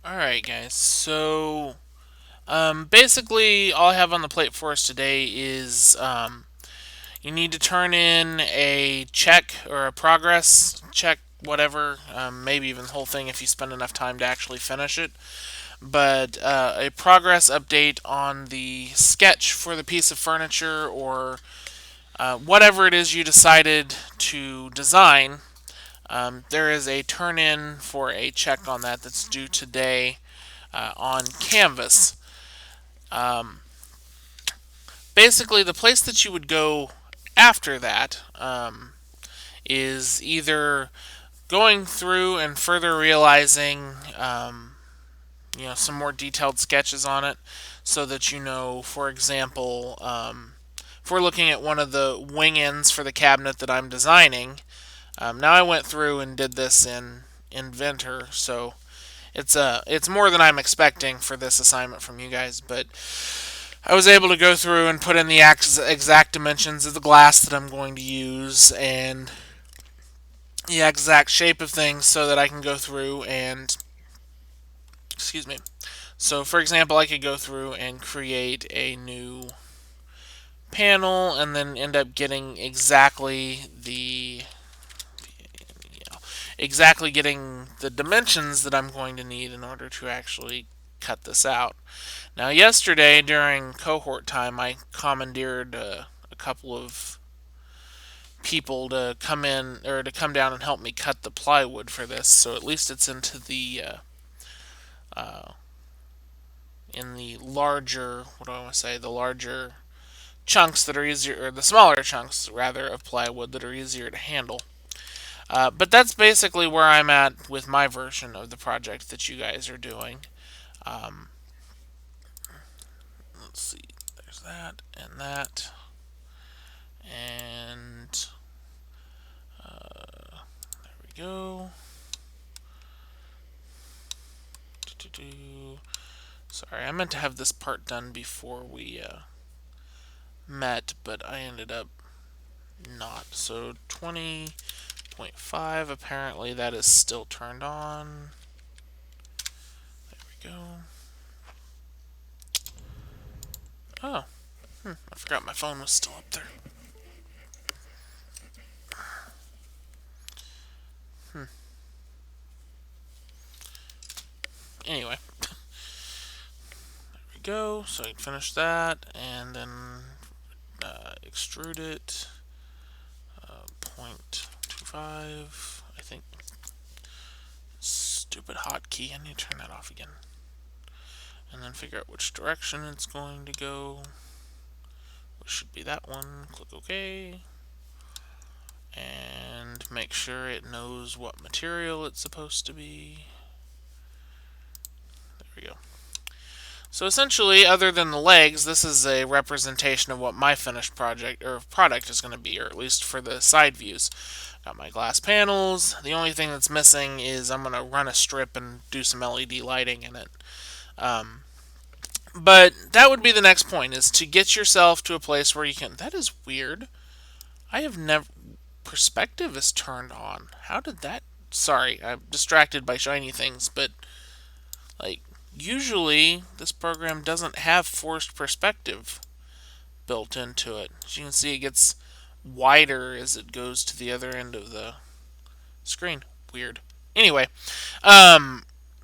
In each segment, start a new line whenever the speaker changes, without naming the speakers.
Alright, guys. Basically, all I have on the plate for us today is you need to turn in a check or a progress check, whatever, maybe even the whole thing if you spend enough time to actually finish it. But a progress update on the sketch for the piece of furniture or whatever it is you decided to design. There is a turn in for a check on that that's due today on Canvas. Um, Basically, the place that you would go after that is either going through and further realizing, some more detailed sketches on it, so that for example, if we're looking at one of the wing ends for the cabinet that I'm designing. Now I went through and did this in Inventor, so it's more than I'm expecting for this assignment from you guys, but I was able to go through and put in the exact dimensions of the glass that I'm going to use and the exact shape of things so that I can go through and, excuse me. So, for example, I could go through and create a new panel and then end up getting exactly getting the dimensions that I'm going to need in order to actually cut this out. Now, yesterday during cohort time, I commandeered a couple of people to come in or to come down and help me cut the plywood for this. So at least it's into uh, in the larger, what do I want to say, the larger chunks that are easier, or the smaller chunks rather of plywood that are easier to handle. But that's basically where I'm at with my version of the project that you guys are doing. Um, let's see, there's that and that, and there we go. Sorry, I meant to have this part done before we met, but I ended up not. So 20.5, apparently that is still turned on. There we go. Oh, I forgot my phone was still up there. Anyway, there we go. So I can finish that and then extrude it. 0.25, I think. Stupid hotkey. I need to turn that off again. And then figure out which direction it's going to go. Which should be that one. Click OK. And make sure it knows what material it's supposed to be. There we go. So essentially, other than the legs, this is a representation of what my finished project or product is going to be, or at least for the side views. Got my glass panels. The only thing that's missing is I'm going to run a strip and do some LED lighting in it. Um, but that would be the next point: is to get yourself to a place where you can. That is weird. I have never. Perspective is turned on. How did that? Sorry, I'm distracted by shiny things, but like usually this program doesn't have forced perspective built into it. As you can see, it gets wider as it goes to the other end of the screen. Weird. Anyway, so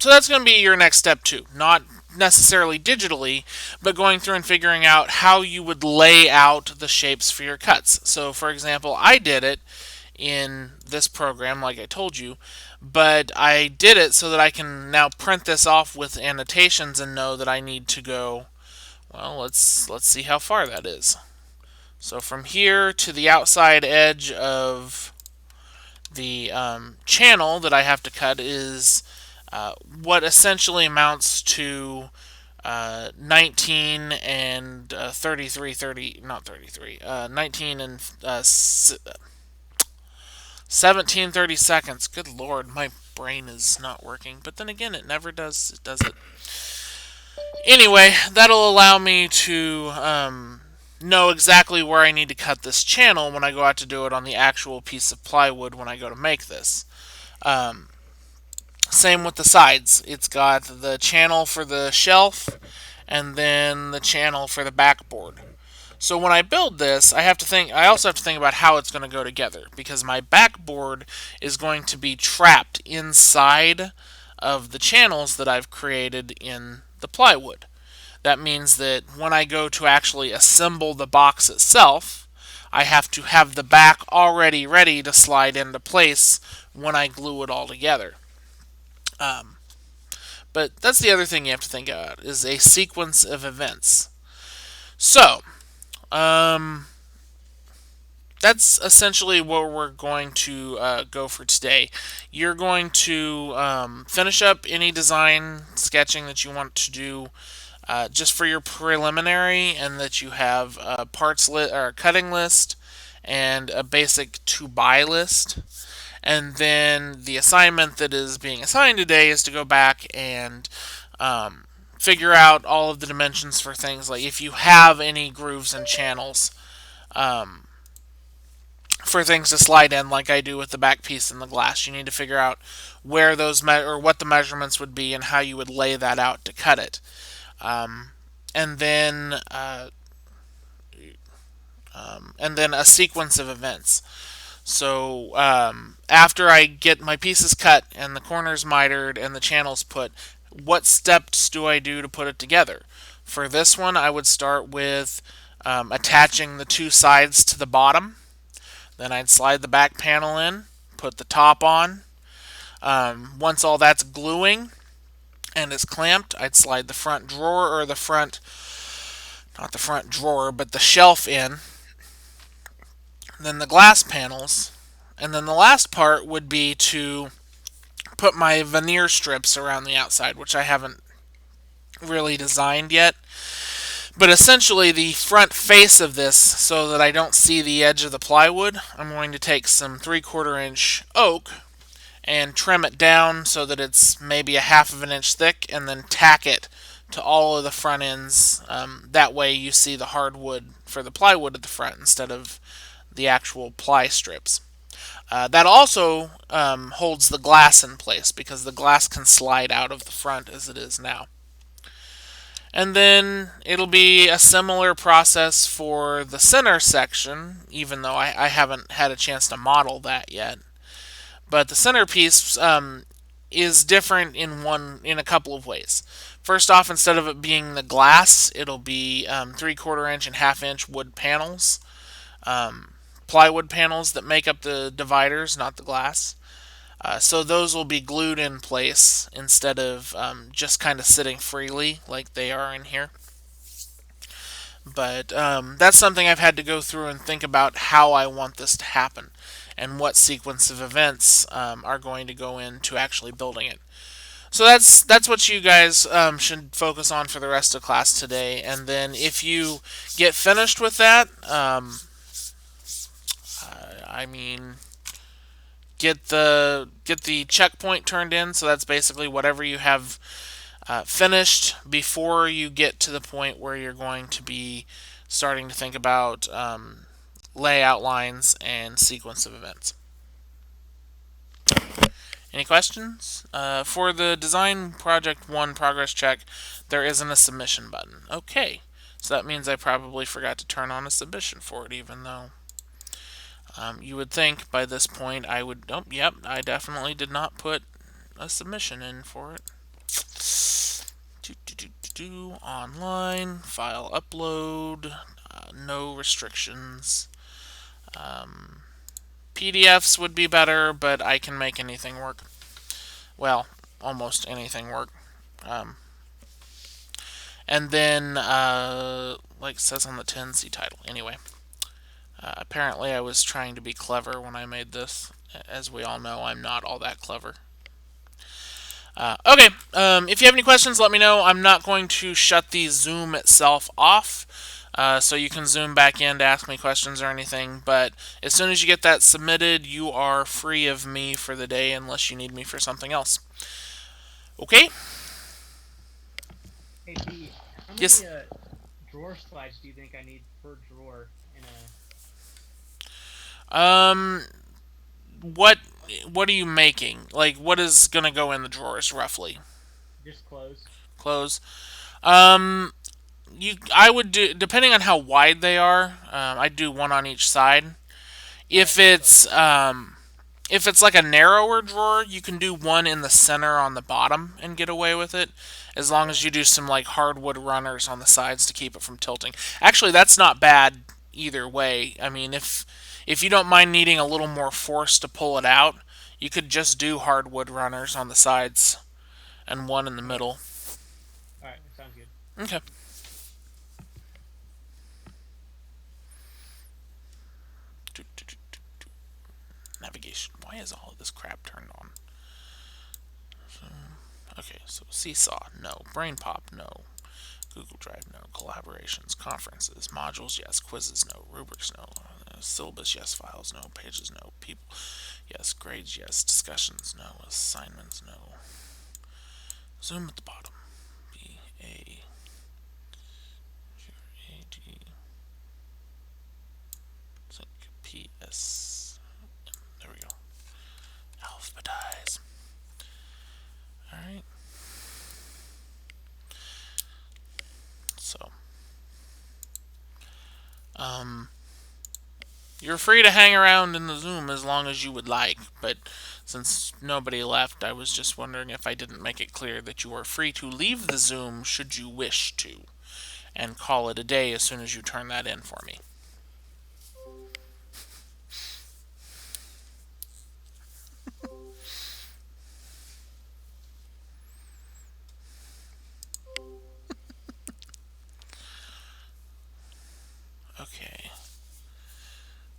that's going to be your next step too. Not necessarily digitally, but going through and figuring out how you would lay out the shapes for your cuts. So, for example, I did it in this program, like I told you, but I did it so that I can now print this off with annotations and know that I need to go. Well, let's see how far that is. So from here to the outside edge of the channel that I have to cut is what essentially amounts to 19 and 33, 30, not 33, 19 and 17, 30 seconds. Good lord, my brain is not working. But then again, it never does. It does it. Anyway, that'll allow me to know exactly where I need to cut this channel when I go out to do it on the actual piece of plywood when I go to make this. Um, Same with the sides. It's got the channel for the shelf and then the channel for the backboard. So when I build this, I also have to think about how it's going to go together because my backboard is going to be trapped inside of the channels that I've created in the plywood. That means that when I go to actually assemble the box itself, I have to have the back already ready to slide into place when I glue it all together. Um, but that's the other thing you have to think about is a sequence of events. So, um, that's essentially what we're going to go for today. You're going to finish up any design sketching that you want to do just for your preliminary, and that you have a parts list or a cutting list and a basic to buy list. And then the assignment that is being assigned today is to go back and figure out all of the dimensions for things like if you have any grooves and channels um, for things to slide in, like I do with the back piece and the glass. You need to figure out where those or what the measurements would be and how you would lay that out to cut it. Um, and then a sequence of events. So after I get my pieces cut and the corners mitered and the channels put, what steps do I do to put it together? For this one, I would start with attaching the two sides to the bottom. Then I'd slide the back panel in, put the top on. Once all that's gluing and is clamped, I'd slide the front drawer or not the front drawer, but the shelf in. Then the glass panels. And then the last part would be to put my veneer strips around the outside, which I haven't really designed yet. But essentially, the front face of this, so that I don't see the edge of the plywood, I'm going to take some 3/4 inch oak and trim it down so that it's maybe a half of an inch thick, and then tack it to all of the front ends. That way, you see the hardwood for the plywood at the front instead of the actual ply strips. That also holds the glass in place because the glass can slide out of the front as it is now. And then it'll be a similar process for the center section, even though I haven't had a chance to model that yet. But the centerpiece is different in a couple of ways. First off, instead of it being the glass, it'll be 3/4 inch and half inch wood panels, plywood panels that make up the dividers, not the glass. So those will be glued in place instead of just kind of sitting freely like they are in here. But that's something I've had to go through and think about how I want this to happen and what sequence of events are going to go into actually building it. So that's what you guys should focus on for the rest of class today. And then if you get finished with that, I mean, get the checkpoint turned in. So that's basically whatever you have finished before you get to the point where you're going to be starting to think about layout lines and sequence of events. Any questions? For the Design Project 1 progress check, there isn't a submission button. Okay, so that means I probably forgot to turn on a submission for it, even though you would think by this point I would... Oh, yep, I definitely did not put a submission in for it. Online, file upload, no restrictions. PDFs would be better, but I can make anything work. Well, almost anything work. And then, like it says on the tin, see title. Anyway, apparently I was trying to be clever when I made this. As we all know, I'm not all that clever. Okay, if you have any questions, let me know. I'm not going to shut the Zoom itself off, so you can zoom back in to ask me questions or anything. But as soon as you get that submitted, you are free of me for the day unless you need me for something else. Okay?
Hey Pete, how
Yes.
many drawer slides do you think I need per drawer in a...
Um, what what are you making? Like, what is gonna go in the drawers roughly?
Just clothes.
Clothes. Um, I would do, depending on how wide they are. I'd do one on each side.
All right,
If
that's what I
it's
figured.
um, if it's like a narrower drawer, you can do one in the center on the bottom and get away with it, as long
Okay.
as you do some like hardwood runners on the sides to keep it from tilting. Actually, that's not bad either way. I mean, if you don't mind needing a little more force to pull it out, you could just do hardwood runners on the sides and one in the
Okay.
middle.
All right, that sounds good.
Okay. Navigation. Why is all of this crap turned on? Okay, so Seesaw, no. Brain Pop, no. Google Drive, no. Collaborations, conferences, modules, yes. Quizzes, no. Rubrics, no. Syllabus, yes. Files, no. Pages, no. People, yes. Grades, yes. Discussions, no. Assignments, no. Zoom at the bottom. B-A-G. Sync. P-S. There we go. Alphabetize. Alright. So, um, you're free to hang around in the Zoom as long as you would like, but since nobody left, I was just wondering if I didn't make it clear that you are free to leave the Zoom should you wish to, and call it a day as soon as you turn that in for me. Okay.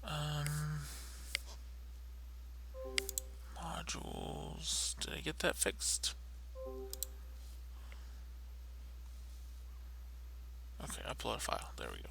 Um, modules. Did I get that fixed? Okay, upload a file. There we go.